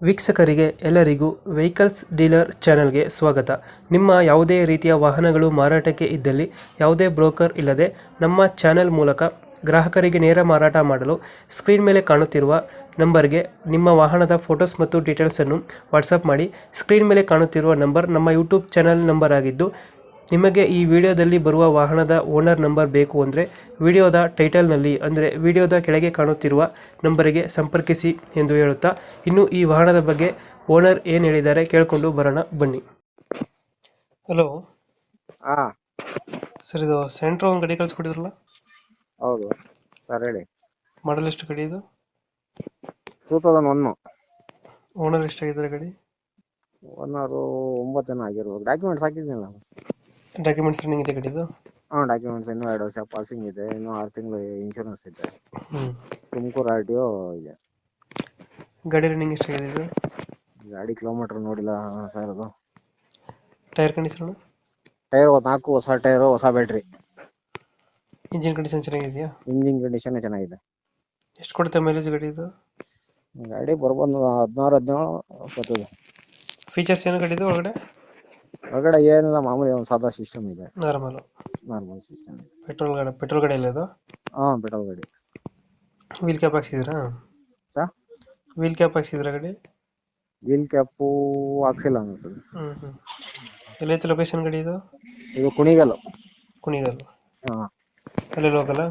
ವೀಕ್ಷಕರಿಗೆ ಎಲ್ಲರಿಗೂ vehicles dealer ಚಾನೆಲ್ಗೆ ಸ್ವಾಗತ. ನಿಮ್ಮ ಯಾವುದೇ ರೀತಿಯ ವಾಹನಗಳು ಮಾರಾಟಕ್ಕೆ ಇದ್ದಲ್ಲಿ ಯಾವುದೇ ಬ್ರೋಕರ್ ಇಲ್ಲದೆ ನಮ್ಮ ಚಾನೆಲ್ ಮೂಲಕ ಗ್ರಾಹಕರಿಗೆ ನೇರ ಮಾರಾಟ ಮಾಡಲು ಸ್ಕ್ರೀನ್ ಮೇಲೆ ಕಾಣುತ್ತಿರುವ ನಂಬರ್ಗೆ ನಿಮ್ಮ ವಾಹನದ ಫೋಟೋಸ್ ಮತ್ತು ಡೀಟೇಲ್ಸನ್ನು ವಾಟ್ಸಪ್ ಮಾಡಿ. ಸ್ಕ್ರೀನ್ ಮೇಲೆ ಕಾಣುತ್ತಿರುವ ನಂಬರ್ ನಮ್ಮ ಯೂಟ್ಯೂಬ್ ಚಾನೆಲ್ ನಂಬರ್ ಆಗಿದ್ದು, ನಿಮಗೆ ಈ ವಿಡಿಯೋದಲ್ಲಿ ಬರುವ ವಾಹನದ ಓನರ್ ನಂಬರ್ ಬೇಕು ಅಂದರೆ ವಿಡಿಯೋದ ಟೈಟಲ್ನಲ್ಲಿ ಅಂದರೆ ವಿಡಿಯೋದ ಕೆಳಗೆ ಕಾಣುತ್ತಿರುವ ನಂಬರಿಗೆ ಸಂಪರ್ಕಿಸಿ ಎಂದು ಹೇಳುತ್ತಾ, ಇನ್ನು ಈ ವಾಹನದ ಬಗ್ಗೆ ಓನರ್ ಏನು ಹೇಳಿದ್ದಾರೆ ಕೇಳಿಕೊಂಡು ಬರೋಣ ಬನ್ನಿ. ಹಲೋ ಹಾ ಸರ್, ಇದು ಸೆಂಟ್ರೋ ಒಂದು ಗಾಡಿ ಕಳಿಸ್ಕೊಟ್ಟಿದ್ರಲ್ಲ, ಹೌದು ಸರ್, ಹೇಳಿ. ಮಾಡಲ್ ಎಷ್ಟು ಗಾಡಿ ಇದು? 2001. ಓನರ್ ಎಷ್ಟಾಗಿದ್ದಾರೆ ಗಾಡಿ? ಓನರು 9 ಜನ ಆಗಿರ್ಬೋದು. ಡಾಕ್ಯುಮೆಂಟ್ಸ್ ಹಾಕಿದ್ದೀನಿ ನಾನು. ಡಾಕ್ಯುಮೆಂಟ್ಸ್ ರನ್ನಿಂಗ್ ಇದೆ ಗಾಡಿದು? ಡಾಕ್ಯುಮೆಂಟ್ಸ್ ಇನ್ನೂ 2 ವರ್ಷ ಪಾಸಿಂಗ್ ಇದೆ, ಇನ್ನೂ 6 ತಿಂಗಳು ಇನ್ಶೂರೆನ್ಸ್ ಇದೆ. ಹ್ಞೂ. ತುಮಕೂರು RTO ಇದೆ. ಗಾಡಿ ರನ್ನಿಂಗ್ ಎಷ್ಟಾಗಿದೆ ಇದು? ಗಾಡಿ ಕಿಲೋಮೀಟರ್ ನೋಡಿಲ್ಲ ಸರ್. ಅದು ಟೈರ್ ಕಂಡೀಷನ್? ಟೈರ್ 4 ಹೊಸ ಟೈರು, ಹೊಸ ಬ್ಯಾಟ್ರಿ. ಇಂಜಿನ್ ಕಂಡೀಷನ್ ಚೆನ್ನಾಗಿದೆಯಾ? ಇಂಜಿನ್ ಕಂಡೀಷನ್ ಚೆನ್ನಾಗಿದೆ. ಎಷ್ಟು ಕೊಡುತ್ತೆ ಮೈಲೇಜ್ ಗಾಡಿ ಇದು? ಗಾಡಿ ಬರ್ಬೋದು 16-17 ಬರ್ತದೆ. ಫೀಚರ್ಸ್ ಏನು ಗಾಡಿದು ಹೊರಗಡೆ ಏನಿಲ್ಲ, ಮಾಮೂಲಿ ಒಂದು ಸಾದಾ ಸಿಸ್ಟಮ್ ಇದೆ. ನಾರ್ಮಲ್ ಸಿಸ್ಟಮ್ ಇದೆ. ಪೆಟ್ರೋಲ್ ಗಾಡಿ ಅಲ್ಲ ಇದು? ಪೆಟ್ರೋಲ್ ಗಾಡಿ. ವೀಲ್ ಕ್ಯಾಪ್ ಹಾಕ್ಸಿದ್ರಾ? ಸರ್, ವೀಲ್ ಕ್ಯಾಪ್ ಹಾಕ್ಸಿದ್ರಾ ಗಾಡಿ? ವೀಲ್ ಕ್ಯಾಪು ಹಾಕ್ಸಿಲ್ಲ ಅನ್ಸುತ್ತೆ. ಎಲ್ಲೈತೆ ಲೊಕೇಶನ್ ಗಾಡಿ ಇದು? ಇದು ಕುಣಿಗಲ್. ಕುಣಿಗಲ್ ಅಲ್ಲೇ ಲೋಕಲ್?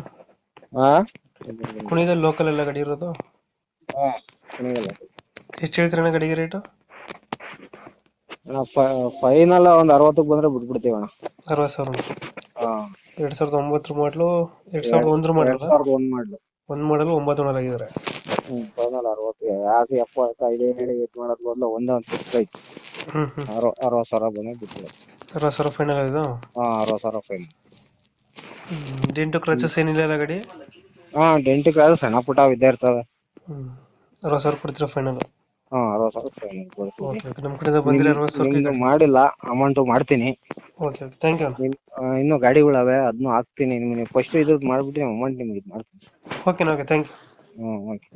ಕುಣಿಗಲ್ ಲೋಕಲ್ ಎಲ್ಲ ಗಾಡಿ ಇರೋದು? ಕುಣಿಗಲ್. ಎಷ್ಟು ಹೇಳ್ತೀರಣ್ಣ ಗಾಡಿಗೆ ರೇಟು? ಫೈನಲ್ ಒಂದು 60ಕ್ಕೆ ಬಂದ್ರೆ ಬಿಟ್ಬಿಡ್ತೀವಿ ಅಣ್ಣ. 60,000? 2009 ಮಾಡಲು, 2001 ಮಾಡಲ್? 2001 ಮಾಡಲು. ಒಂದು ಮಾಡಲು 9 ಓನರ್ ಆಗಿದ್ದಾರೆ. ಫೈನಲ್ 60. ಯಾಕೆ 75 8 ಮಾಡೋದು ಬದಲು ಒಂದೇ ಒಂದು ಫಿಕ್ಸ್ ಐತಿ. 60,000 ಬಂದ್ರೆ ಬಿಟ್ಬಿಡ. 60,000 ಫೈನಲ್ ಇದು? 60,000 ಫೈನಲ್. ಡೆಂಟು ಕ್ರಚಸ್ ಏನಿಲ್ಲ ಅಲ್ಲ ಗಾಡಿ? ಡೆಂಟ್ ಕ್ರಾಸ್ ಸಣ್ಣ ಪುಟ್ಟ ಇದ್ದೇ ಇರ್ತವೆ. 60,000 ಕೊಡ್ತೀರಾ ಫೈನಲ್? 60,000 ಫೈನಲ್ ಕೊಡ್ತೀನಿ. ಓಕೆ, ನಮ್ಮ ಕಡೆಯಿಂದ ಬಂದರೆ 60,000 ಮಾಡಿಲ್ಲ, ಅಮೌಂಟ್ ಮಾಡ್ತೀನಿ. Okay, thank you. ಇನ್ನೂ ಗಾಡಿಗಳವೆ, ಅದನ್ನು ಹಾಕ್ತೀನಿ ನಿಮಗೆ. ಫಸ್ಟ್ ಇದು ಮಾಡ್ಬಿಟ್ಟು ಅಮೌಂಟ್ ನಿಮ್ಗೆ ಇದು ಮಾಡ್ತೀನಿ. Okay thank you. ಓಕೆ.